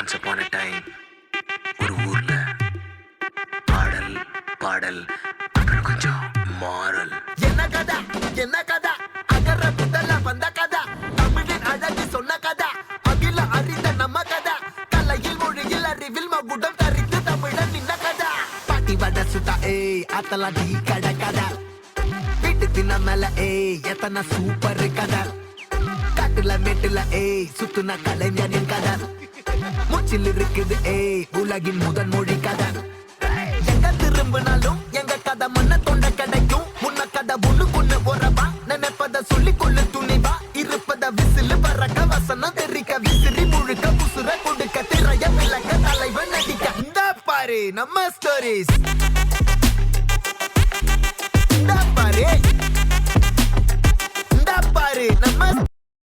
Once upon a time ஒரு ஊர்ல பாடல் பாடல் அப்புறம் கொஞ்சம் மாறல். என்ன கதா அகர முதல வந்த கதா தமிழின் அழகு சொன்ன கதா அகில அறிந்த நம்ம கதா கலையில் மொழியில் அறிவில் மகுடம் தரித்து தமிழன் நின்ன கதா பாட்டி வட சுட்டா அத்தலா டீ கட கதா வீட்டு தின்ன மேல எத்தனை சூப்பர் கதா காட்டுல மேட்டுல சுத்துன கலைஞனின் கதா மூச்சில் இருக்குது உலகின் முதன் மொழி கதா எங்க திரும்பினாலும் எங்க கதை மண்ண தொண்ட கிடைக்கும் முன்ன கதை ஒண்ணு உறவா நினைப்பத சொல்லி கொள்ளு துணிவா இருப்பத விசிலு பறக்க வசனம் தெரிக்க விசிறி முழுக்க புசுர கொடுக்க திரைய விளக்க தலைவன் நடிக்க இந்த பாரு நம்ம ஸ்டோரிஸ் இந்த பாரு